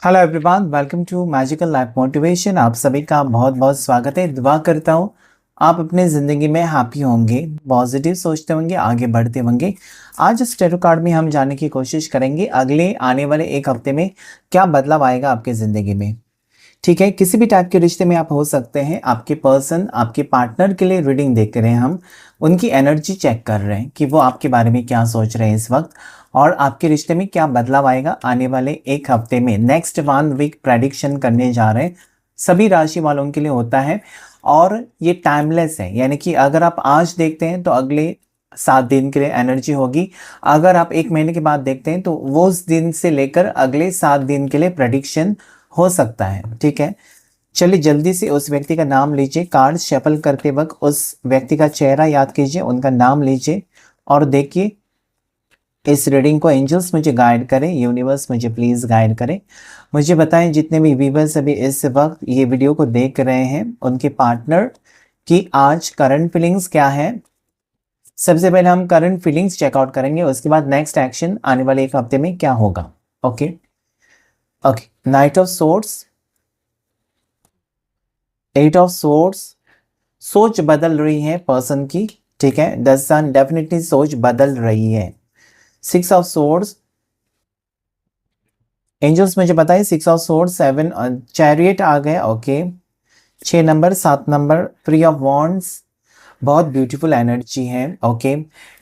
Hello everyone, welcome to magical life motivation. आप सभी का बहुत बहुत स्वागत है। दुआ करता हूँ आप अपने ज़िंदगी में हैप्पी होंगे, पॉजिटिव सोचते होंगे, आगे बढ़ते होंगे। आज इस टैरो कार्ड में हम जानने की कोशिश करेंगे अगले आने वाले एक हफ्ते में क्या बदलाव आएगा आपके ज़िंदगी में। ठीक है, किसी भी टाइप के रिश्ते में आप हो सकते हैं। आपके पर्सन, आपके पार्टनर के लिए रीडिंग देख रहे हैं हम, उनकी एनर्जी चेक कर रहे हैं कि वो आपके बारे में क्या सोच रहे हैं इस वक्त, और आपके रिश्ते में क्या बदलाव आएगा आने वाले एक हफ्ते में। नेक्स्ट 1 वीक प्रेडिक्शन करने जा रहे हैं, सभी राशि वालों के लिए होता है और ये टाइमलेस है, यानी कि अगर आप आज देखते हैं तो अगले 7 दिन के लिए एनर्जी होगी। अगर आप 1 महीने के बाद देखते हैं तो वो उस दिन से लेकर अगले 7 दिन के लिए प्रेडिक्शन हो सकता है। ठीक है, चलिए जल्दी से उस व्यक्ति का नाम लीजिए। कार्ड शफल करते वक्त उस व्यक्ति का चेहरा याद कीजिए, उनका नाम लीजिए और देखिए इस रीडिंग को एंजल्स मुझे गाइड करें, यूनिवर्स मुझे प्लीज गाइड करें। मुझे बताएं जितने भी व्यूअर्स अभी इस वक्त ये वीडियो को देख रहे हैं, उनके पार्टनर की आज करंट फीलिंग्स क्या है। सबसे पहले हम करंट फीलिंग्स चेकआउट करेंगे, उसके बाद नेक्स्ट एक्शन आने वाले एक हफ्ते में क्या होगा। Okay okay, night of swords, 8 of swords. सोच बदल रही है पर्सन की। ठीक है, द सन डेफिनेटली सोच बदल रही है। 6 ऑफ सोर्ड्स, एंजल्स मुझे बताइए 6 ऑफ सोर्ड्स, 7 चैरियट आ गए। Okay, 6 number, 7 number, 3 of wands. बहुत ब्यूटीफुल एनर्जी है। ओके,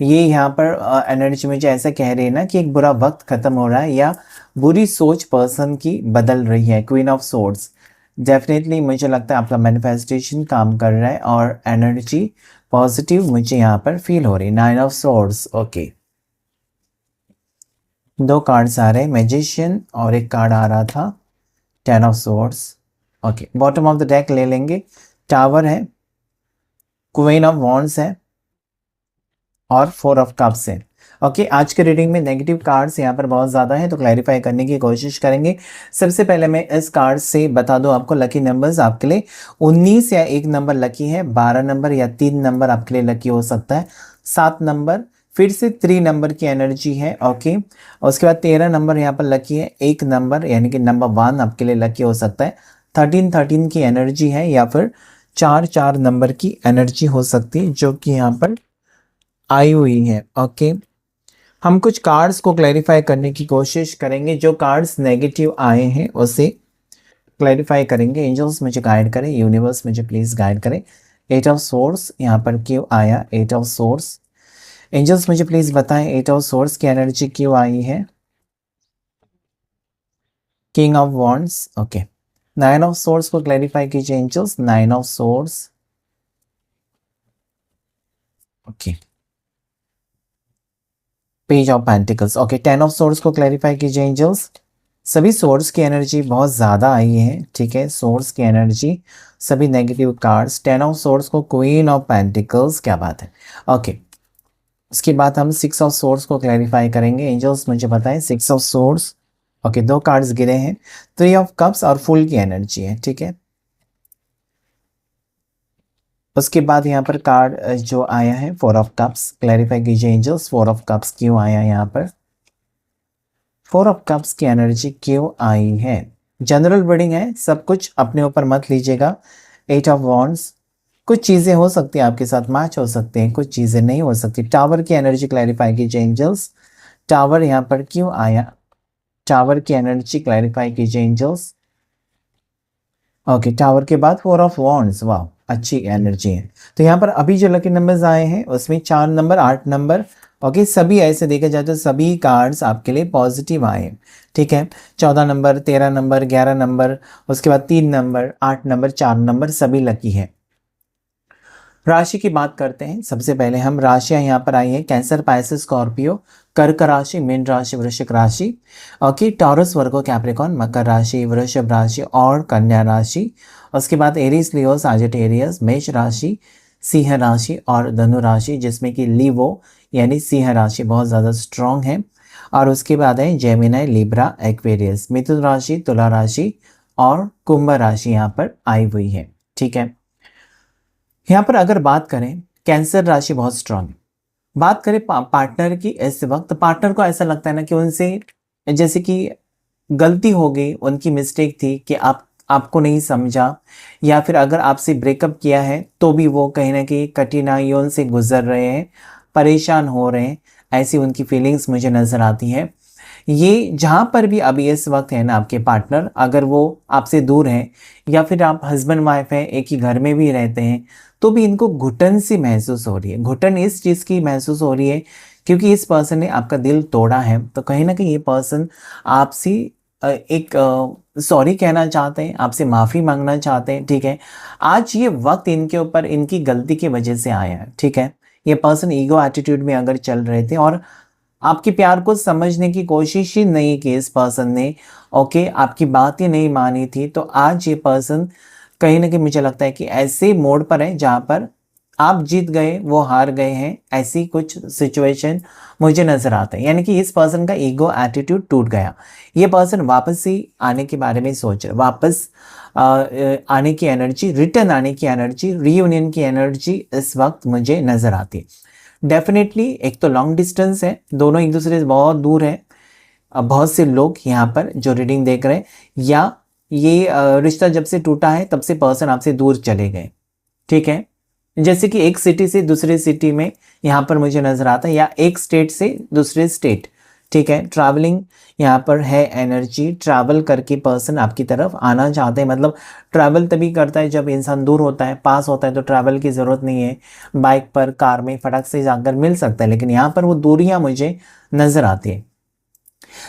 ये यहाँ पर एनर्जी मुझे ऐसा कह रही है ना कि एक बुरा वक्त खत्म हो रहा है या बुरी सोच पर्सन की बदल रही है। क्वीन ऑफ सोर्ड्स, डेफिनेटली मुझे लगता है आपका मैनिफेस्टेशन काम कर रहा है और एनर्जी पॉजिटिव मुझे यहाँ पर फील हो रही है। 9 ऑफ सोर्ड्स। ओके, 2 कार्ड्स आ रहे हैं, मैजिशियन और एक कार्ड आ रहा था 10 of swords. Okay, bottom of the deck ले लेंगे। टावर है, क्वीन ऑफ वॉन्ड्स है और 4 ऑफ कप्स है। ओके, आज के रीडिंग में नेगेटिव कार्ड्स यहाँ पर बहुत ज़्यादा है तो क्लैरिफाई करने की कोशिश करेंगे। सबसे पहले मैं इस कार्ड से बता दूं आपको लकी नंबर्स आपके लिए 19 या 1 नंबर लकी है, 12 नंबर या 3 नंबर आपके लिए लकी हो सकता है, 7 नंबर फिर से 3 नंबर की एनर्जी है। ओके, उसके बाद 13 नंबर यहाँ पर लकी है, 1 नंबर यानी कि नंबर 1 आपके लिए लकी हो सकता है, 13 की एनर्जी है या फिर 4 नंबर की एनर्जी हो सकती है जो कि यहाँ पर आई हुई है। ओके, हम कुछ कार्ड्स को क्लैरिफाई करने की कोशिश करेंगे। जो कार्ड्स नेगेटिव आए हैं उसे क्लैरिफाई करेंगे। एंजल्स मुझे गाइड करें, यूनिवर्स मुझे प्लीज गाइड करें। 8 ऑफ सोर्स यहाँ पर क्यों आया? 8 ऑफ सोर्स, एंजल्स मुझे प्लीज बताएं 8 ऑफ सोर्स की एनर्जी क्यों आई है? King of wands. Okay, 9 of swords को क्लैरिफाई कीजिए angels. 9 of swords. Okay, page of pentacles. Okay, 10 of swords को क्लैरिफाई कीजिए एंजल्स। सभी सोर्स की एनर्जी बहुत ज़्यादा आई है। ठीक है, सोर्स की एनर्जी, सभी नेगेटिव कार्ड्स। 10 ऑफ सोर्स को क्वीन ऑफ पेंटिकल्स, क्या बात है। ओके, उसके बाद हम 6 ऑफ सोर्स को क्लैरिफाई करेंगे। एंजल्स मुझे बताएं 6 ऑफ सोर्स। ओके, 2 कार्ड्स गिरे हैं, 3 ऑफ कप्स और फुल की एनर्जी है। ठीक है, उसके बाद यहाँ पर कार्ड जो आया है 4 ऑफ कप्स, क्लैरिफाई कीजिए एंजल्स 4 ऑफ कप्स क्यों आया यहाँ पर? 4 ऑफ कप्स की एनर्जी क्यों आई है? जनरल रीडिंग है, सब कुछ अपने ऊपर मत लीजिएगा। 8 ऑफ वॉन्ड्स, कुछ चीज़ें हो सकती हैं आपके साथ मैच हो सकते हैं, कुछ चीज़ें नहीं हो सकती। टावर की एनर्जी क्लैरिफाई कीजिए एंजल्स। टावर यहाँ पर क्यों आया? टावर की एनर्जी क्लैरिफाई कीजिए एंजल्स। ओके, टावर के बाद 4 ऑफ वॉन्ड्स, वाह अच्छी एनर्जी है। तो यहाँ पर अभी जो लकी नंबर्स आए हैं उसमें 4 नंबर, 8 नंबर। ओके, सभी ऐसे देखे जाए तो सभी कार्ड्स आपके लिए पॉजिटिव आए हैं। ठीक है, 14 नंबर, 13 नंबर, 11 नंबर, उसके बाद 3 नंबर, 8 नंबर, 4 नंबर, सभी लकी है। राशि की बात करते हैं। सबसे पहले हम राशियां यहाँ पर आई हैं, कैंसर, पाइसेस, स्कॉर्पियो, कर्क राशि, मीन राशि, वृश्चिक राशि। ओके, टॉरस, वर्गो, कैप्रिकॉन, मकर राशि, वृषभ राशि और कन्या राशि। उसके बाद एरीज, लियो, साजिटेरियस, मेष राशि, सिंह राशि और धनु राशि, जिसमें कि लीवो यानी सिंह राशि बहुत ज़्यादा स्ट्रॉन्ग है। और उसके बाद है जेमिनाई, लिब्रा, एक्वेरियस, मिथुन राशि, तुला राशि और कुंभ राशि यहाँ पर आई हुई है। ठीक है, यहाँ पर अगर बात करें, कैंसर राशि बहुत स्ट्रांग है। बात करें पार्टनर की, इस वक्त पार्टनर को ऐसा लगता है ना कि उनसे जैसे कि गलती हो गई, उनकी मिस्टेक थी कि आपको नहीं समझा, या फिर अगर आपसे ब्रेकअप किया है तो भी वो कहीं ना कहीं कठिनाइयों से गुजर रहे हैं, परेशान हो रहे हैं, ऐसी उनकी फीलिंग्स मुझे नज़र आती है। ये जहाँ पर भी अभी इस वक्त है ना, आपके पार्टनर अगर वो आपसे दूर हैं या फिर आप हस्बैंड वाइफ हैं, एक ही घर में भी रहते हैं, तो भी इनको घुटन सी महसूस हो रही है। घुटन इस चीज़ की महसूस हो रही है क्योंकि इस पर्सन ने आपका दिल तोड़ा है, तो कहीं ना कहीं ये पर्सन आपसे एक सॉरी कहना चाहते हैं, आपसे माफ़ी मांगना चाहते हैं। ठीक है, आज ये वक्त इनके ऊपर इनकी गलती की वजह से आया है। ठीक है, ये पर्सन ईगो एटीट्यूड में अगर चल रहे थे और आपके प्यार को समझने की कोशिश ही नहीं की इस पर्सन ने, ओके, आपकी बात ही नहीं मानी थी, तो आज ये पर्सन कहीं ना कहीं मुझे लगता है कि ऐसे मोड़ पर है जहाँ पर आप जीत गए, वो हार गए हैं, ऐसी कुछ सिचुएशन मुझे नज़र आता है। यानी कि इस पर्सन का ईगो एटीट्यूड टूट गया। ये पर्सन वापस ही आने के बारे में सोच रहे, वापस आने की एनर्जी, रिटर्न आने की एनर्जी, रीयूनियन की एनर्जी इस वक्त मुझे नज़र आती है। डेफिनेटली एक तो लॉन्ग डिस्टेंस है, दोनों एक दूसरे से बहुत दूर है। बहुत से लोग यहाँ पर जो रीडिंग देख रहे हैं, या ये रिश्ता जब से टूटा है तब से पर्सन आपसे दूर चले गए। ठीक है, जैसे कि एक सिटी से दूसरे सिटी में यहाँ पर मुझे नज़र आता है, या एक स्टेट से दूसरे स्टेट। ठीक है, ट्रैवलिंग यहाँ पर है एनर्जी, ट्रैवल करके पर्सन आपकी तरफ आना चाहते हैं। मतलब ट्रैवल तभी करता है जब इंसान दूर होता है, पास होता है तो ट्रैवल की ज़रूरत नहीं है, बाइक पर कार में फटाक से जाकर मिल सकता है। लेकिन यहाँ पर वो दूरियाँ मुझे नज़र आती है।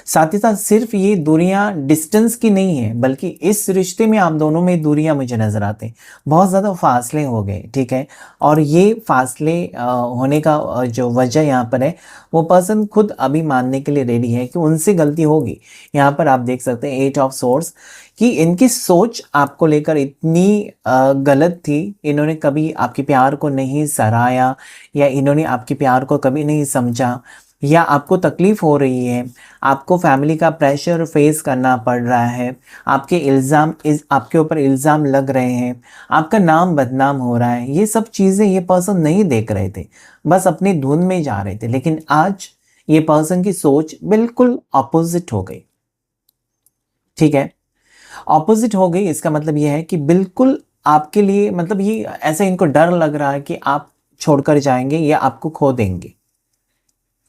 साथ ही साथ सिर्फ ये दूरियां डिस्टेंस की नहीं है, बल्कि इस रिश्ते में आप दोनों में दूरियां मुझे नज़र आते हैं, बहुत ज़्यादा फासले हो गए। ठीक है, और ये फासले होने का जो वजह यहाँ पर है, वो पर्सन खुद अभी मानने के लिए रेडी है कि उनसे गलती होगी। यहाँ पर आप देख सकते हैं 8 ऑफ सोर्स कि इनकी सोच आपको लेकर इतनी गलत थी, इन्होंने कभी आपके प्यार को नहीं सराहा, या इन्होंने आपके प्यार को कभी नहीं समझा, या आपको तकलीफ़ हो रही है, आपको फैमिली का प्रेशर फेस करना पड़ रहा है, आपके ऊपर इल्ज़ाम लग रहे हैं, आपका नाम बदनाम हो रहा है, ये सब चीज़ें ये पर्सन नहीं देख रहे थे, बस अपनी धुन में जा रहे थे। लेकिन आज ये पर्सन की सोच बिल्कुल अपोजिट हो गई। ठीक है, अपोजिट हो गई, इसका मतलब ये है कि बिल्कुल आपके लिए, मतलब ये ऐसा इनको डर लग रहा है कि आप छोड़कर जाएंगे या आपको खो देंगे।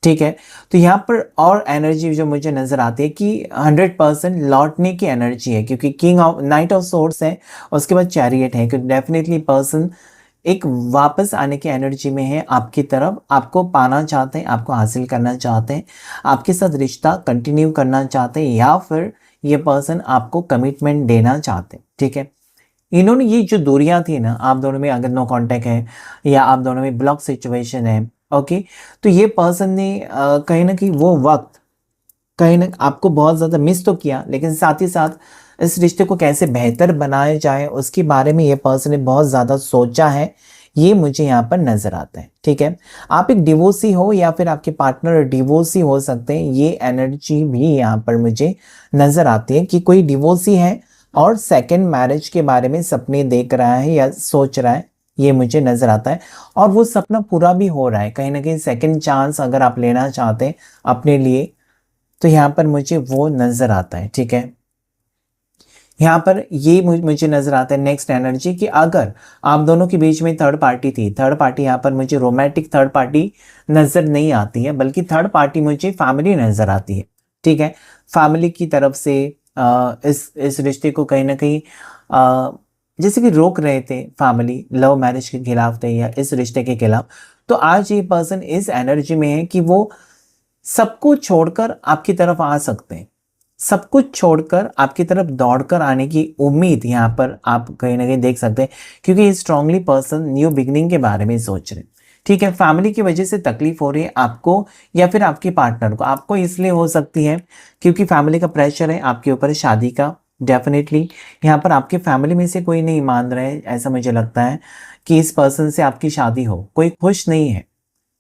ठीक है, तो यहाँ पर और एनर्जी जो मुझे नज़र आती है कि 100% लौटने की एनर्जी है, क्योंकि king of night of source है, उसके बाद चैरियट है, क्योंकि डेफिनेटली पर्सन एक वापस आने की एनर्जी में है आपकी तरफ, आपको पाना चाहते हैं, आपको हासिल करना चाहते हैं, आपके साथ रिश्ता कंटिन्यू करना चाहते हैं, या फिर ये पर्सन आपको कमिटमेंट देना चाहते हैं। ठीक है, इन्होंने ये जो दूरियां थी ना, आप दोनों में अगर नो कांटेक्ट है या आप दोनों में ब्लॉक सिचुएशन है, ओके, तो ये पर्सन ने कहीं ना कहीं वो वक्त कहीं ना आपको बहुत ज़्यादा मिस तो किया, लेकिन साथ ही साथ इस रिश्ते को कैसे बेहतर बनाया जाए उसके बारे में ये पर्सन ने बहुत ज़्यादा सोचा है, ये मुझे यहाँ पर नज़र आता है। ठीक है, आप एक डिवोर्सी हो या फिर आपके पार्टनर डिवोर्सी हो सकते हैं, ये एनर्जी भी यहाँ पर मुझे नज़र आती है कि कोई डिवोर्सी है और सेकेंड मैरिज के बारे में सपने देख रहा है या सोच रहा है, ये मुझे नज़र आता है। और वो सपना पूरा भी हो रहा है, कहीं ना कहीं सेकंड चांस अगर आप लेना चाहते हैं अपने लिए, तो यहाँ पर मुझे वो नज़र आता है। ठीक है, यहाँ पर ये मुझे नज़र आता है नेक्स्ट एनर्जी कि अगर आप दोनों के बीच में थर्ड पार्टी थी, थर्ड पार्टी यहाँ पर मुझे रोमांटिक थर्ड पार्टी नज़र नहीं आती है, बल्कि थर्ड पार्टी मुझे फैमिली नज़र आती है। ठीक है, फैमिली की तरफ से इस रिश्ते को कहीं ना कहीं जैसे कि रोक रहे थे, फैमिली लव मैरिज के खिलाफ थे या इस रिश्ते के खिलाफ, तो आज ये पर्सन इस एनर्जी में है कि वो सब कुछ छोड़कर आपकी तरफ आ सकते हैं, सब कुछ छोड़कर आपकी तरफ दौड़कर आने की उम्मीद यहाँ पर आप कहीं ना कहीं देख सकते हैं, क्योंकि स्ट्रांगली पर्सन न्यू बिगनिंग के बारे में सोच रहे हैं। ठीक है, फैमिली की वजह से तकलीफ हो रही है आपको या फिर आपके पार्टनर को, आपको इसलिए हो सकती है क्योंकि फैमिली का प्रेशर है आपके ऊपर शादी का। डेफिनेटली यहाँ पर आपके फैमिली में से कोई नहीं मान रहा है, ऐसा मुझे लगता है कि इस पर्सन से आपकी शादी हो, कोई खुश नहीं है।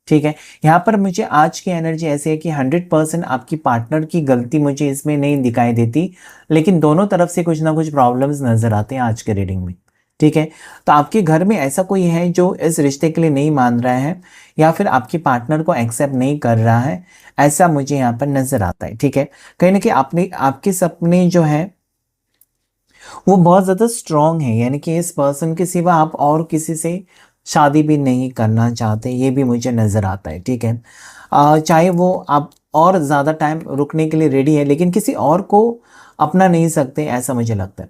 ठीक है, यहाँ पर मुझे आज की एनर्जी ऐसी है कि 100% आपकी पार्टनर की गलती मुझे इसमें नहीं दिखाई देती, लेकिन दोनों तरफ से कुछ ना कुछ प्रॉब्लम्स नजर आते हैं आज के रीडिंग में। ठीक है। तो आपके घर में ऐसा कोई है जो इस रिश्ते के लिए नहीं मान रहा है या फिर आपके पार्टनर को एक्सेप्ट नहीं कर रहा है, ऐसा मुझे यहाँ पर नजर आता है। ठीक है, कहीं ना कहीं आपने आपके सपने जो है वो बहुत ज़्यादा स्ट्रांग है, यानी कि इस पर्सन के सिवा आप और किसी से शादी भी नहीं करना चाहते, ये भी मुझे नज़र आता है। ठीक है, चाहे वो आप और ज़्यादा टाइम रुकने के लिए रेडी है, लेकिन किसी और को अपना नहीं सकते, ऐसा मुझे लगता है।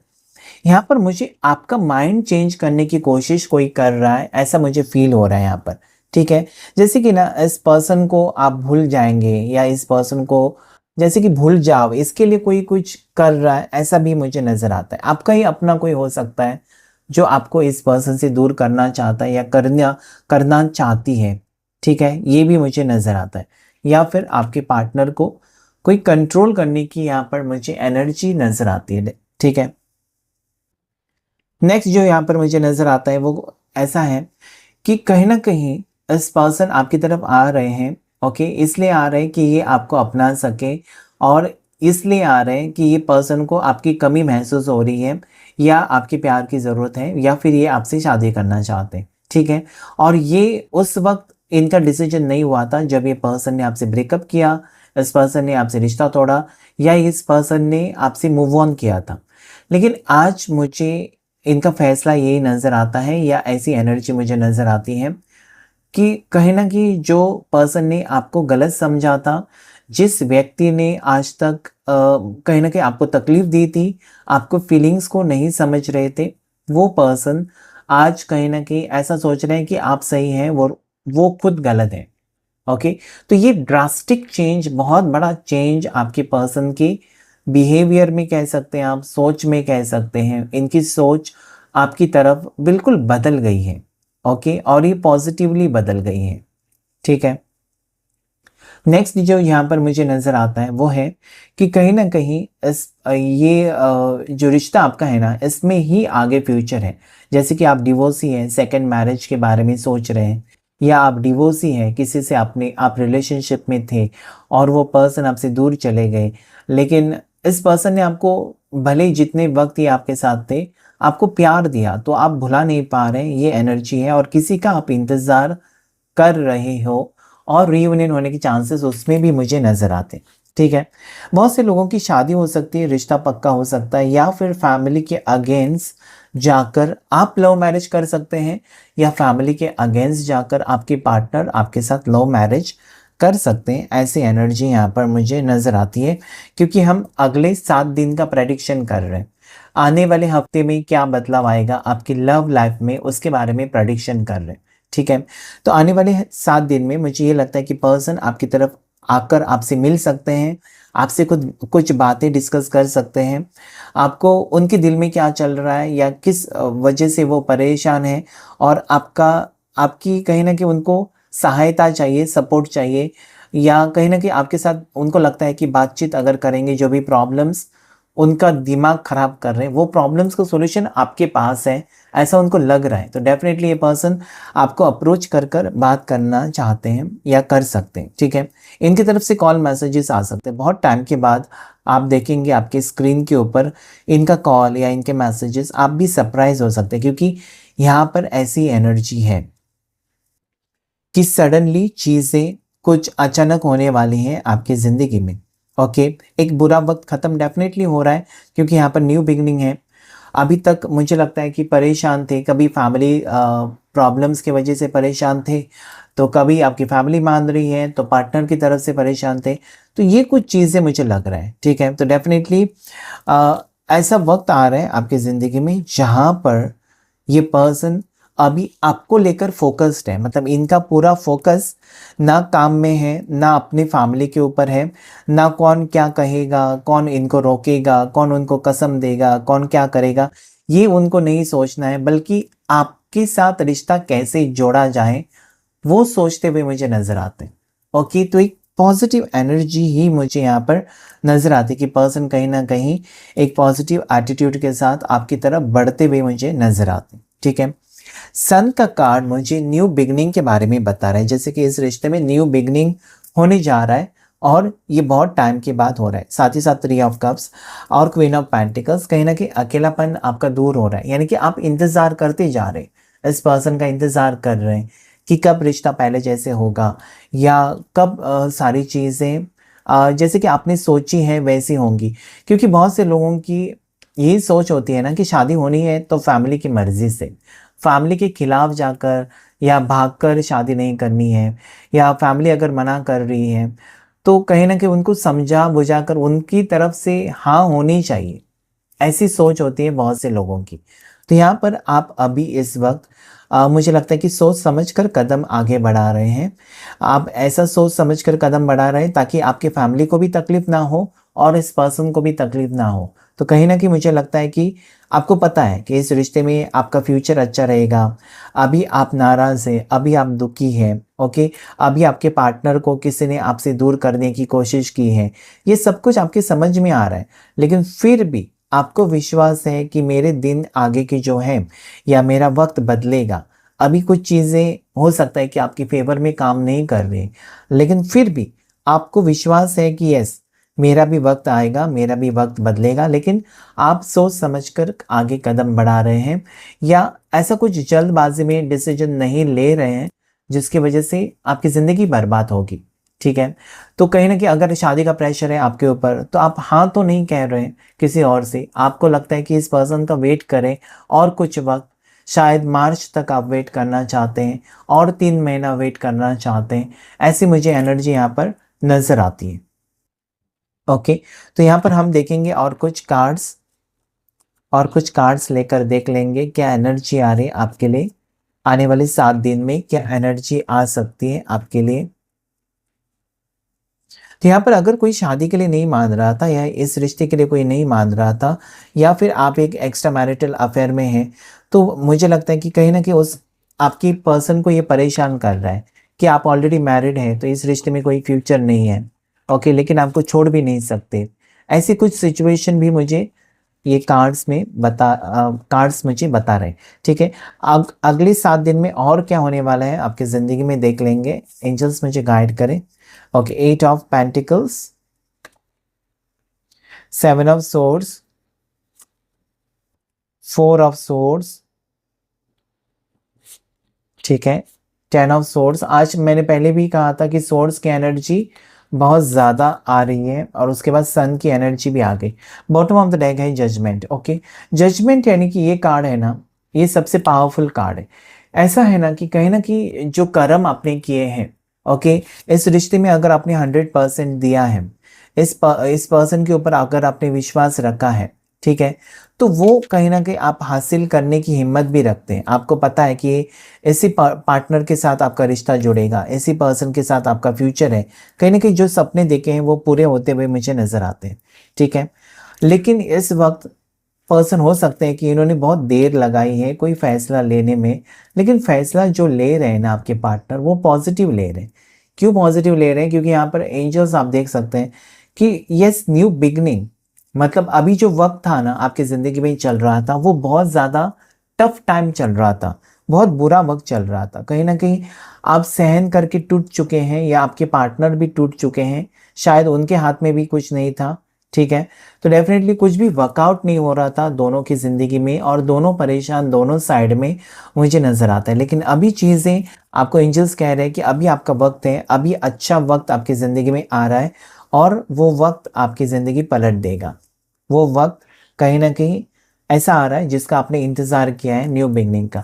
यहाँ पर मुझे आपका माइंड चेंज करने की कोशिश कोई कर रहा है, ऐसा मुझे फील हो रहा है यहाँ पर। ठीक है, जैसे कि ना इस पर्सन को आप भूल जाएंगे या इस पर्सन को जैसे कि भूल जाओ, इसके लिए कोई कुछ कर रहा है, ऐसा भी मुझे नजर आता है। आपका ही अपना कोई हो सकता है जो आपको इस पर्सन से दूर करना चाहता है या करना करना चाहती है। ठीक है, ये भी मुझे नजर आता है। या फिर आपके पार्टनर को कोई कंट्रोल करने की यहाँ पर मुझे एनर्जी नजर आती है। ठीक है, नेक्स्ट जो यहाँ पर मुझे नजर आता है वो ऐसा है कि कहीं ना कहीं इस पर्सन आपकी तरफ आ रहे हैं। ओके, इसलिए आ रहे हैं कि ये आपको अपना सके, और इसलिए आ रहे हैं कि ये पर्सन को आपकी कमी महसूस हो रही है या आपके प्यार की ज़रूरत है, या फिर ये आपसे शादी करना चाहते हैं। ठीक है, और ये उस वक्त इनका डिसीजन नहीं हुआ था जब ये पर्सन ने आपसे ब्रेकअप किया, इस पर्सन ने आपसे रिश्ता तोड़ा, या इस पर्सन ने आपसे मूव ऑन किया था। लेकिन आज मुझे इनका फैसला यही नज़र आता है, या ऐसी एनर्जी मुझे नज़र आती है कि कहीं ना कहीं जो पर्सन ने आपको गलत समझा था, जिस व्यक्ति ने आज तक कहीं ना कहीं आपको तकलीफ दी थी, आपको फीलिंग्स को नहीं समझ रहे थे, वो पर्सन आज कहीं ना कहीं ऐसा सोच रहे हैं कि आप सही हैं, वो खुद गलत है। ओके, तो ये ड्रास्टिक चेंज, बहुत बड़ा चेंज आपके पर्सन के बिहेवियर में कह सकते हैं, आप सोच में कह सकते हैं, इनकी सोच आपकी तरफ बिल्कुल बदल गई है। ओके, और ये पॉजिटिवली बदल गई है। ठीक है, नेक्स्ट जो यहाँ पर मुझे नज़र आता है वो है कि कहीं ना कहीं जो रिश्ता आपका है ना, इसमें ही आगे फ्यूचर है। जैसे कि आप डिवोर्सी हैं, सेकंड मैरिज के बारे में सोच रहे हैं, या आप डिवोर्सी हैं, किसी से आप रिलेशनशिप में थे और वो पर्सन आपसे दूर चले गए, लेकिन इस पर्सन ने आपको भले ही जितने वक्त ये आपके साथ थे आपको प्यार दिया, तो आप भुला नहीं पा रहे हैं, ये एनर्जी है। और किसी का आप इंतज़ार कर रहे हो और रीयूनियन होने के चांसेस उसमें भी मुझे नज़र आते। ठीक है, बहुत से लोगों की शादी हो सकती है, रिश्ता पक्का हो सकता है, या फिर फैमिली के अगेंस्ट जाकर आप लव मैरिज कर सकते हैं, या फैमिली के अगेंस्ट जाकर आपके पार्टनर आपके साथ लव मैरिज कर सकते हैं। ऐसी एनर्जी यहाँ पर मुझे नज़र आती है, क्योंकि हम अगले 7 दिन का प्रेडिक्शन कर रहे हैं। आने वाले हफ्ते में क्या बदलाव आएगा आपकी लव लाइफ में, उसके बारे में प्रेडिक्शन कर रहे हैं। ठीक है, तो आने वाले 7 दिन में मुझे ये लगता है कि पर्सन आपकी तरफ आकर आपसे मिल सकते हैं, आपसे कुछ बातें डिस्कस कर सकते हैं, आपको उनके दिल में क्या चल रहा है या किस वजह से वो परेशान है, और आपकी कहीं ना कहीं उनको सहायता चाहिए, सपोर्ट चाहिए, या कहीं ना कहीं आपके साथ उनको लगता है कि बातचीत अगर करेंगे, जो भी प्रॉब्लम्स उनका दिमाग खराब कर रहे हैं, वो प्रॉब्लम्स का सॉल्यूशन आपके पास है, ऐसा उनको लग रहा है, तो डेफिनेटली ये पर्सन आपको अप्रोच कर बात करना चाहते हैं या कर सकते हैं। ठीक है, इनकी तरफ से कॉल मैसेजेस आ सकते हैं, बहुत टाइम के बाद आप देखेंगे आपके स्क्रीन के ऊपर इनका कॉल या इनके मैसेजेस, आप भी सरप्राइज हो सकते हैं, क्योंकि यहाँ पर ऐसी एनर्जी है कि सडनली चीज़ें कुछ अचानक होने वाली हैं आपकी ज़िंदगी में। ओके, एक बुरा वक्त ख़त्म डेफिनेटली हो रहा है, क्योंकि यहाँ पर न्यू बिगनिंग है। अभी तक मुझे लगता है कि परेशान थे, कभी फैमिली प्रॉब्लम्स की वजह से परेशान थे, तो कभी आपकी फैमिली मान रही है, तो पार्टनर की तरफ से परेशान थे, तो ये कुछ चीज़ें मुझे लग रहा है। ठीक है, तो डेफिनेटली ऐसा वक्त आ रहा है आपकी ज़िंदगी में जहाँ पर ये पर्सन अभी आपको लेकर फोकस्ड है, मतलब इनका पूरा फोकस ना काम में है, ना अपनी फैमिली के ऊपर है, ना कौन क्या कहेगा, कौन इनको रोकेगा, कौन उनको कसम देगा, कौन क्या करेगा, ये उनको नहीं सोचना है, बल्कि आपके साथ रिश्ता कैसे जोड़ा जाए वो सोचते हुए मुझे नज़र आते हैं। ओके, तो एक पॉजिटिव एनर्जी ही मुझे यहाँ पर नज़र आती है कि पर्सन कहीं ना कहीं एक पॉजिटिव एटीट्यूड के साथ आपकी तरफ बढ़ते हुए मुझे नज़र आते हैं। ठीक है, सन का कार्ड मुझे न्यू बिगनिंग के बारे में बता रहा है, जैसे कि इस रिश्ते में न्यू बिगनिंग होने जा रहा है, और ये बहुत टाइम के बाद हो रहा है। साथ ही साथ 3 ऑफ कप्स और क्वीन ऑफ पेंटिकल्स, कहीं ना कहीं अकेलापन आपका दूर हो रहा है, यानी कि आप इंतजार करते जा रहे हैं, इस पर्सन का इंतजार कर रहे हैं कि कब रिश्ता पहले जैसे होगा, या कब सारी चीज़ें जैसे कि आपने सोची हैं वैसी होंगी। क्योंकि बहुत से लोगों की यही सोच होती है ना कि शादी होनी है तो फैमिली की मर्ज़ी से, फैमिली के खिलाफ जाकर या भागकर शादी नहीं करनी है, या फैमिली अगर मना कर रही है तो कहीं न कहीं उनको समझा बुझा कर उनकी तरफ से हाँ होनी चाहिए, ऐसी सोच होती है बहुत से लोगों की। तो यहाँ पर आप अभी इस वक़्त मुझे लगता है कि सोच समझ कर कदम आगे बढ़ा रहे हैं। आप ऐसा सोच समझ कर कदम बढ़ा रहे हैं ताकि आपकी फैमिली को भी तकलीफ़ ना हो और इस पर्सन को भी तकलीफ़ ना हो। तो कहीं न कहीं मुझे लगता है कि आपको पता है कि इस रिश्ते में आपका फ्यूचर अच्छा रहेगा। अभी आप नाराज़ हैं, अभी आप दुखी हैं, ओके? अभी आपके पार्टनर को किसी ने आपसे दूर करने की कोशिश की है। ये सब कुछ आपकी समझ में आ रहा है, लेकिन फिर भी आपको विश्वास है कि मेरे दिन आगे के जो हैं या मेरा वक़्त बदलेगा। अभी कुछ चीज़ें हो सकता है कि आपके फ़ेवर में काम नहीं कर रही, लेकिन फिर भी आपको विश्वास है कि यस, मेरा भी वक़्त आएगा, मेरा भी वक़्त बदलेगा। लेकिन आप सोच समझकर आगे कदम बढ़ा रहे हैं, या ऐसा कुछ जल्दबाज़ी में डिसीज़न नहीं ले रहे हैं, जिसकी वज़ह से आपकी ज़िंदगी बर्बाद होगी, ठीक है? तो कहीं न कहीं अगर शादी का प्रेशर है आपके ऊपर, तो आप हाँ तो नहीं कह रहे हैं किसी और से। आपको लगता है कि इस पर्सन का वेट करें और कुछ वक़्त, शायद मार्च तक आप वेट करना चाहते हैं और 3 महीना वेट करना चाहते हैं। ऐसी मुझे एनर्जी यहाँ पर नज़र आती है। ओके, तो यहाँ पर हम देखेंगे और कुछ कार्ड्स लेकर देख लेंगे क्या एनर्जी आ रही है आपके लिए। आने वाले 7 दिन में क्या एनर्जी आ सकती है आपके लिए। तो यहाँ पर अगर कोई शादी के लिए नहीं मान रहा था, या इस रिश्ते के लिए कोई नहीं मान रहा था, या फिर आप एक एक्स्ट्रा मैरिटल अफेयर में हैं, तो मुझे लगता है कि कहीं न कहीं उस आपकी पर्सन को ये परेशान कर रहा है कि आप ऑलरेडी मैरिड हैं, तो इस रिश्ते में कोई फ्यूचर नहीं है। ओके, लेकिन आपको छोड़ भी नहीं सकते। ऐसी कुछ सिचुएशन भी मुझे ये कार्ड्स मुझे बता रहे हैं, ठीक है? अगले 7 दिन में और क्या होने वाला है आपकी ज़िंदगी में देख लेंगे। एंजल्स मुझे गाइड करें। Okay, 8 of pentacles, 7 of swords, 4 of swords, ठीक है? 10 ऑफ सोर्ड्स। आज मैंने पहले भी कहा था कि सोर्ड्स की एनर्जी बहुत ज़्यादा आ रही है, और उसके बाद सन की एनर्जी भी आ गई। बॉटम ऑफ द डेक है जजमेंट। ओके, जजमेंट यानी कि ये कार्ड है ना, ये सबसे पावरफुल कार्ड है। ऐसा है ना कि कहीं ना कहीं जो कर्म आपने किए हैं, ओके, इस रिश्ते में अगर आपने 100% दिया है, इस पर्सन के ऊपर अगर आपने विश्वास रखा है, ठीक है, तो वो कहीं ना कहीं आप हासिल करने की हिम्मत भी रखते हैं। आपको पता है कि इसी पार्टनर के साथ आपका रिश्ता जुड़ेगा, इसी पर्सन के साथ आपका फ्यूचर है। कहीं ना कहीं जो सपने देखे हैं वो पूरे होते हुए मुझे नज़र आते हैं, ठीक है। लेकिन इस वक्त पर्सन हो सकते हैं कि इन्होंने बहुत देर लगाई है कोई फैसला लेने में, लेकिन फैसला जो ले रहे हैं ना आपके पार्टनर, वो पॉजिटिव ले रहे हैं। क्यों पॉजिटिव ले रहे हैं? क्योंकि यहाँ पर एंजल्स आप देख सकते हैं कि यस, न्यू बिगनिंग, मतलब अभी जो वक्त था ना आपकी ज़िंदगी में चल रहा था, वो बहुत ज़्यादा टफ टाइम चल रहा था, बहुत बुरा वक्त चल रहा था। कहीं ना कहीं आप सहन करके टूट चुके हैं, या आपके पार्टनर भी टूट चुके हैं, शायद उनके हाथ में भी कुछ नहीं था, ठीक है। तो डेफिनेटली कुछ भी वर्कआउट नहीं हो रहा था दोनों की ज़िंदगी में, और दोनों परेशान दोनों साइड में मुझे नज़र आता है। लेकिन अभी चीज़ें आपको एंजल्स कह रहे हैं कि अभी आपका वक्त है, अभी अच्छा वक्त आपकी ज़िंदगी में आ रहा है, और वो वक्त आपकी ज़िंदगी पलट देगा। वो वक्त कहीं ना कहीं ऐसा आ रहा है जिसका आपने इंतज़ार किया है, न्यू बिगनिंग का।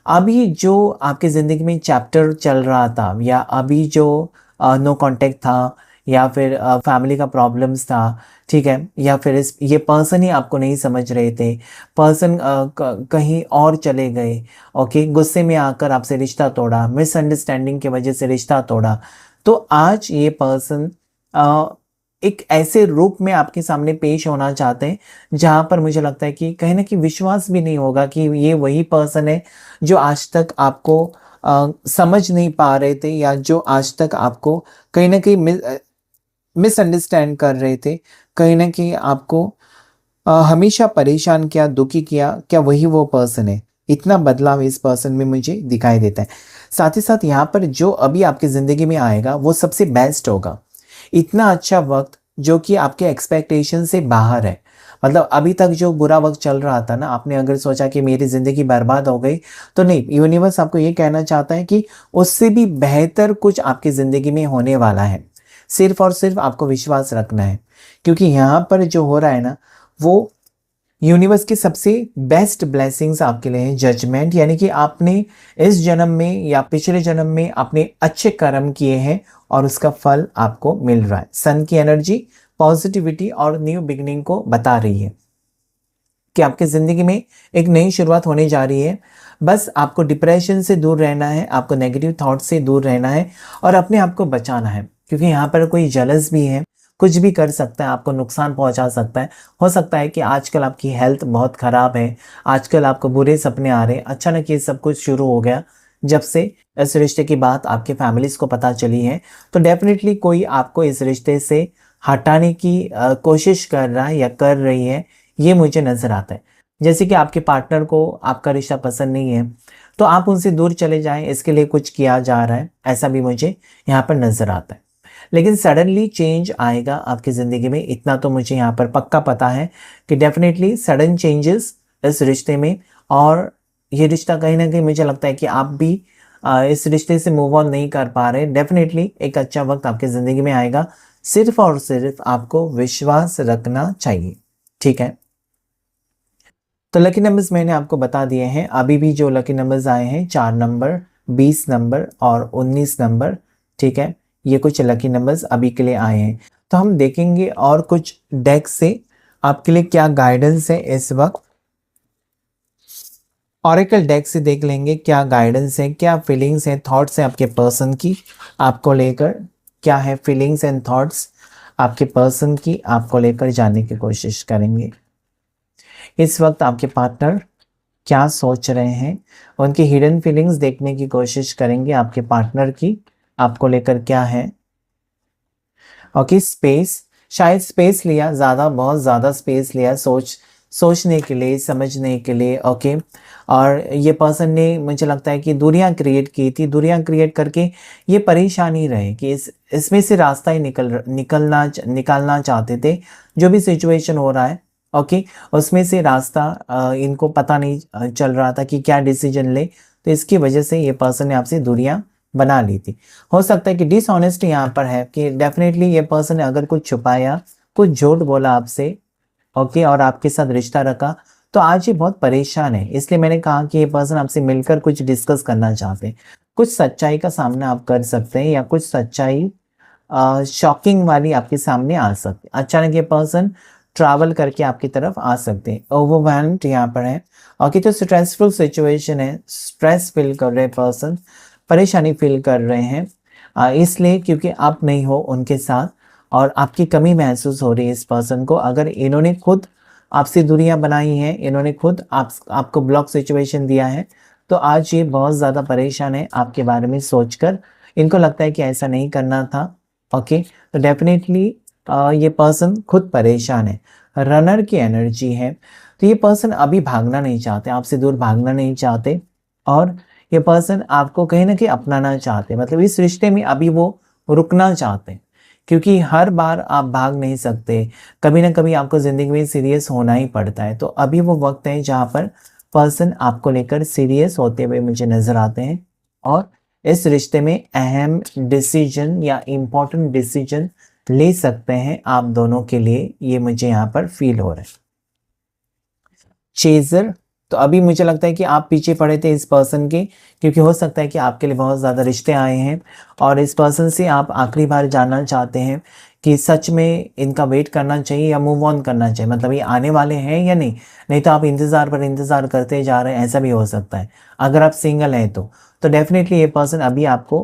अभी जो आपकी ज़िंदगी में चैप्टर चल रहा था, या अभी जो नो कांटेक्ट था, या फिर फैमिली का प्रॉब्लम्स था, ठीक है, या फिर ये पर्सन ही आपको नहीं समझ रहे थे, पर्सन कहीं और चले गए, ओके, गुस्से में आकर आपसे रिश्ता तोड़ा, मिसअंडरस्टैंडिंग की वजह से रिश्ता तोड़ा, तो आज ये पर्सन एक ऐसे रूप में आपके सामने पेश होना चाहते हैं जहाँ पर मुझे लगता है कि कहीं ना कहीं विश्वास भी नहीं होगा कि ये वही पर्सन है जो आज तक आपको समझ नहीं पा रहे थे, या जो आज तक आपको कहीं ना कहीं मिसअंडरस्टैंड कर रहे थे, कहीं ना कहीं आपको हमेशा परेशान किया, दुखी किया। क्या वही वो पर्सन है? इतना बदलाव इस पर्सन में मुझे दिखाई देता है। साथ ही साथ यहाँ पर जो अभी आपकी ज़िंदगी में आएगा वो सबसे बेस्ट होगा। इतना अच्छा वक्त जो कि आपके एक्सपेक्टेशन से बाहर है। मतलब अभी तक जो बुरा वक्त चल रहा था ना, आपने अगर सोचा कि मेरी ज़िंदगी बर्बाद हो गई, तो नहीं, यूनिवर्स आपको ये कहना चाहता है कि उससे भी बेहतर कुछ आपकी ज़िंदगी में होने वाला है। सिर्फ़ और सिर्फ़ आपको विश्वास रखना है, क्योंकि यहाँ पर जो हो रहा है ना, वो यूनिवर्स की सबसे बेस्ट ब्लेसिंग्स आपके लिए है। जजमेंट यानी कि आपने इस जन्म में या पिछले जन्म में अपने अच्छे कर्म किए हैं और उसका फल आपको मिल रहा है। सन की एनर्जी पॉजिटिविटी और न्यू बिगिनिंग को बता रही है कि आपकी ज़िंदगी में एक नई शुरुआत होने जा रही है। बस आपको डिप्रेशन से दूर रहना है, आपको नेगेटिव थॉट से दूर रहना है और अपने आप को बचाना है, क्योंकि यहाँ पर कोई जलस भी है, कुछ भी कर सकता है, आपको नुकसान पहुंचा सकता है। हो सकता है कि आजकल आपकी हेल्थ बहुत ख़राब है, आजकल आपको बुरे सपने आ रहे हैं। अचानक ये सब कुछ शुरू हो गया जब से इस रिश्ते की बात आपके फैमिलीज़ को पता चली है, तो डेफिनेटली कोई आपको इस रिश्ते से हटाने की कोशिश कर रहा है या कर रही है, ये मुझे नज़र आता है। जैसे कि आपके पार्टनर को आपका रिश्ता पसंद नहीं है, तो आप उनसे दूर चले जाएं, इसके लिए कुछ किया जा रहा है, ऐसा भी मुझे यहाँ पर नज़र आता है। लेकिन सडनली चेंज आएगा आपकी ज़िंदगी में, इतना तो मुझे यहाँ पर पक्का पता है कि डेफिनेटली सडन चेंजेस इस रिश्ते में। और ये रिश्ता कहीं ना कहीं मुझे लगता है कि आप भी इस रिश्ते से मूव ऑन नहीं कर पा रहे। डेफिनेटली एक अच्छा वक्त आपकी ज़िंदगी में आएगा, सिर्फ और सिर्फ आपको विश्वास रखना चाहिए। ठीक है, तो लकी नंबर्स मैंने आपको बता दिए हैं। अभी भी जो लकी नंबर्स आए हैं 4 नंबर, 20 नंबर और 19 नंबर। ठीक है, ये कुछ लकी नंबर्स अभी के लिए आए हैं। तो हम देखेंगे और कुछ डेक से आपके लिए क्या गाइडेंस है इस वक्त। ऑरेकल डेक से देख लेंगे क्या गाइडेंस है, क्या फीलिंग्स हैं, थॉट्स हैं आपके पर्सन की आपको लेकर। क्या है फीलिंग्स एंड थॉट्स आपके पर्सन की आपको लेकर, जानने की कोशिश करेंगे। इस वक्त आपके पार्टनर क्या सोच रहे हैं, उनकी हिडन फीलिंग्स देखने की कोशिश करेंगे। आपके पार्टनर की आपको लेकर क्या है। ओके, स्पेस, शायद स्पेस लिया, ज़्यादा बहुत ज़्यादा स्पेस लिया सोचने के लिए, समझने के लिए। ओके, और ये पर्सन ने मुझे लगता है कि दूरियां क्रिएट की थी, दूरियां क्रिएट करके ये परेशान ही रहे कि इसमें से रास्ता ही निकालना चाहते थे। जो भी सिचुएशन हो रहा है, ओके, उसमें से रास्ता इनको पता नहीं चल रहा था कि क्या डिसीजन ले, तो इसकी वजह से ये पर्सन ने आपसे दूरियां बना ली थी। हो सकता है कि डिसऑनेस्ट यहाँ पर है कि डेफिनेटली ये पर्सन ने अगर कुछ छुपाया, कुछ झूठ बोला आपसे, ओके, और आपके साथ रिश्ता रखा, तो आज ये बहुत परेशान है। इसलिए मैंने कहा कि ये पर्सन आपसे मिलकर कुछ डिस्कस करना चाहते हैं। कुछ सच्चाई का सामना आप कर सकते हैं या कुछ सच्चाई शॉकिंग वाली आपके सामने आ सकती है। अचानक ये पर्सन ट्रैवल करके आपकी तरफ आ सकते हैं। ओवरवेल्म्ड यहाँ पर है, ओके, तो स्ट्रेसफुल सिचुएशन है, स्ट्रेस फील कर रहे पर्सन, परेशानी फील कर रहे हैं, इसलिए क्योंकि आप नहीं हो उनके साथ और आपकी कमी महसूस हो रही है इस पर्सन को। अगर इन्होंने खुद आपसे दूरियां बनाई हैं, इन्होंने खुद आपको ब्लॉक सिचुएशन दिया है, तो आज ये बहुत ज़्यादा परेशान है आपके बारे में सोचकर। इनको लगता है कि ऐसा नहीं करना था। ओके, तो डेफिनेटली ये पर्सन खुद परेशान है। रनर की एनर्जी है, तो ये पर्सन अभी भागना नहीं चाहते, आपसे दूर भागना नहीं चाहते, और ये पर्सन आपको कहीं ना कहीं अपनाना चाहते हैं। मतलब इस रिश्ते में अभी वो रुकना चाहते हैं, क्योंकि हर बार आप भाग नहीं सकते, कभी ना कभी आपको ज़िंदगी में सीरियस होना ही पड़ता है। तो अभी वो वक्त है जहाँ पर पर्सन आपको लेकर सीरियस होते हुए मुझे नज़र आते हैं और इस रिश्ते में अहम डिसीजन या इम्पोर्टेंट डिसीजन ले सकते हैं आप दोनों के लिए, ये मुझे यहाँ पर फील हो रहा है। चेजर, तो अभी मुझे लगता है कि आप पीछे पड़े थे इस पर्सन के, क्योंकि हो सकता है कि आपके लिए बहुत ज़्यादा रिश्ते आए हैं और इस पर्सन से आप आखिरी बार जानना चाहते हैं कि सच में इनका वेट करना चाहिए या मूव ऑन करना चाहिए। मतलब ये आने वाले हैं या नहीं, नहीं तो आप इंतज़ार पर इंतज़ार करते जा रहे हैं, ऐसा भी हो सकता है। अगर आप सिंगल हैं तो डेफिनेटली ये पर्सन अभी आपको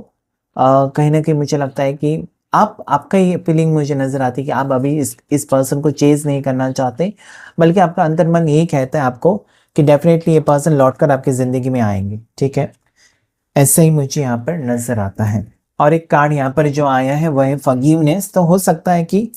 कहीं ना कहीं मुझे लगता है कि आपका ये फीलिंग मुझे नज़र आती है कि आप अभी इस पर्सन को चेज़ नहीं करना चाहते, बल्कि आपका अंतर्मन यही कहता है आपको कि डेफिनेटली ये पर्सन लौटकर आपकी ज़िंदगी में आएंगे। ठीक है, ऐसा ही मुझे यहाँ पर नज़र आता है। और एक कार्ड यहाँ पर जो आया है वह है फॉरगिवनेस। तो हो सकता है कि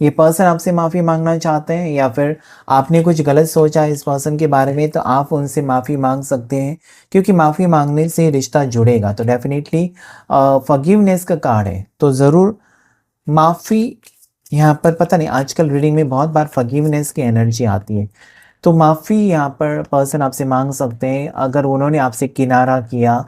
ये पर्सन आपसे माफ़ी मांगना चाहते हैं या फिर आपने कुछ गलत सोचा है इस पर्सन के बारे में, तो आप उनसे माफ़ी मांग सकते हैं, क्योंकि माफ़ी मांगने से रिश्ता जुड़ेगा। तो डेफिनेटली फॉरगिवनेस का कार्ड है, तो ज़रूर माफ़ी यहाँ पर पता नहीं, आजकल रीडिंग में बहुत बार फॉरगिवनेस की एनर्जी आती है। तो माफ़ी यहाँ पर पर्सन आपसे मांग सकते हैं, अगर उन्होंने आपसे किनारा किया,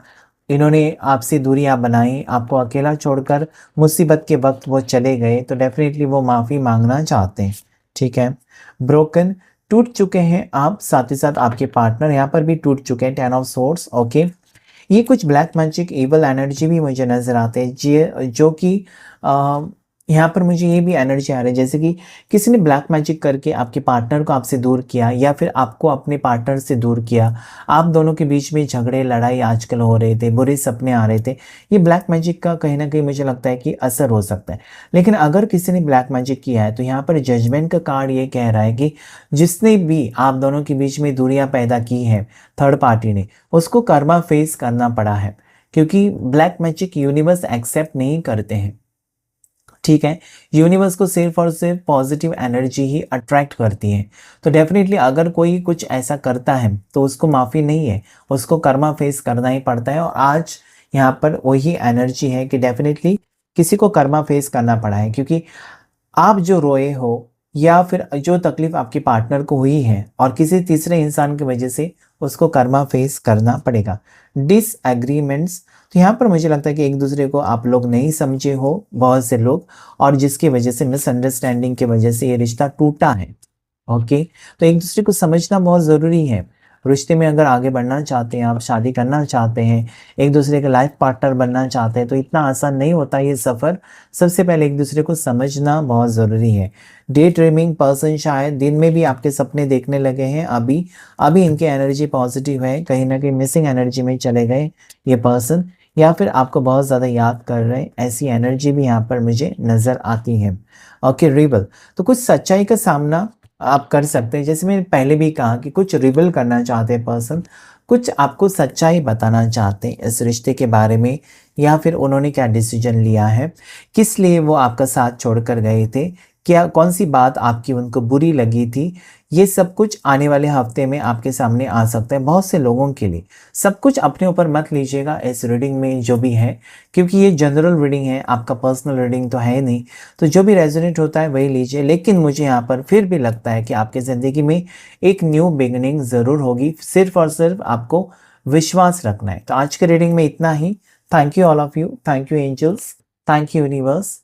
इन्होंने आपसे दूरियां बनाई, आपको अकेला छोड़कर मुसीबत के वक्त वो चले गए, तो डेफिनेटली वो माफ़ी मांगना चाहते हैं। ठीक है। ब्रोकन, टूट चुके हैं आप, साथ ही साथ आपके पार्टनर यहाँ पर भी टूट चुके हैं। 10 ऑफ सोर्ड्स। ओके। ये कुछ ब्लैक मैजिक एवल एनर्जी भी मुझे नज़र आते हैं, जो कि यहाँ पर मुझे ये भी एनर्जी आ रही है जैसे कि किसी ने ब्लैक मैजिक करके आपके पार्टनर को आपसे दूर किया, या फिर आपको अपने पार्टनर से दूर किया। आप दोनों के बीच में झगड़े लड़ाई आजकल हो रहे थे, बुरे सपने आ रहे थे। ये ब्लैक मैजिक का कहीं ना कहीं मुझे लगता है कि असर हो सकता है। लेकिन अगर किसी ने ब्लैक मैजिक किया है तो यहाँ पर जजमेंट का कार्ड ये कह रहा है कि जिसने भी आप दोनों के बीच में दूरियां पैदा की हैं, थर्ड पार्टी ने, उसको कर्मा फेस करना पड़ा है, क्योंकि ब्लैक मैजिक यूनिवर्स एक्सेप्ट नहीं करते हैं। ठीक है। यूनिवर्स को सिर्फ और सिर्फ पॉजिटिव एनर्जी ही अट्रैक्ट करती है। तो डेफिनेटली अगर कोई कुछ ऐसा करता है तो उसको माफ़ी नहीं है, उसको कर्मा फेस करना ही पड़ता है। और आज यहाँ पर वही एनर्जी है कि डेफिनेटली किसी को कर्मा फेस करना पड़ा है, क्योंकि आप जो रोए हो या फिर जो तकलीफ आपके पार्टनर को हुई है और किसी तीसरे इंसान की वजह से, उसको कर्मा फेस करना पड़ेगा। डिसएग्रीमेंट्स, तो यहाँ पर मुझे लगता है कि एक दूसरे को आप लोग नहीं समझे हो, बहुत से लोग, और जिसकी वजह से, मिसअंडरस्टैंडिंग की वजह से ये रिश्ता टूटा है। ओके। तो एक दूसरे को समझना बहुत ज़रूरी है। रिश्ते में अगर आगे बढ़ना चाहते हैं, आप शादी करना चाहते हैं, एक दूसरे के लाइफ पार्टनर बनना चाहते हैं, तो इतना आसान नहीं होता ये सफ़र। सबसे पहले एक दूसरे को समझना बहुत ज़रूरी है। डे ड्रीमिंग पर्सन शायद दिन में भी आपके सपने देखने लगे हैं। अभी अभी इनकी एनर्जी पॉजिटिव है, कहीं ना कहीं मिसिंग एनर्जी में चले गए ये पर्सन, या फिर आपको बहुत ज़्यादा याद कर रहे हैं, ऐसी एनर्जी भी यहाँ पर मुझे नज़र आती है। ओके। रिबल, तो कुछ सच्चाई का सामना आप कर सकते हैं। जैसे मैंने पहले भी कहा कि कुछ रिवील करना चाहते हैं पर्सन, कुछ आपको सच्चाई बताना चाहते हैं इस रिश्ते के बारे में, या फिर उन्होंने क्या डिसीजन लिया है, किस लिए वो आपका साथ छोड़कर गए थे, क्या कौन सी बात आपकी उनको बुरी लगी थी। ये सब कुछ आने वाले हफ्ते में आपके सामने आ सकता है बहुत से लोगों के लिए। सब कुछ अपने ऊपर मत लीजिएगा इस रीडिंग में जो भी है, क्योंकि ये जनरल रीडिंग है, आपका पर्सनल रीडिंग तो है नहीं। तो जो भी रेजोनेट होता है वही लीजिए। लेकिन मुझे यहाँ पर फिर भी लगता है कि आपकी ज़िंदगी में एक न्यू बिगिनिंग ज़रूर होगी, सिर्फ और सिर्फ आपको विश्वास रखना है। तो आज के रीडिंग में इतना ही। Thank you all of you, thank you angels, thank you universe.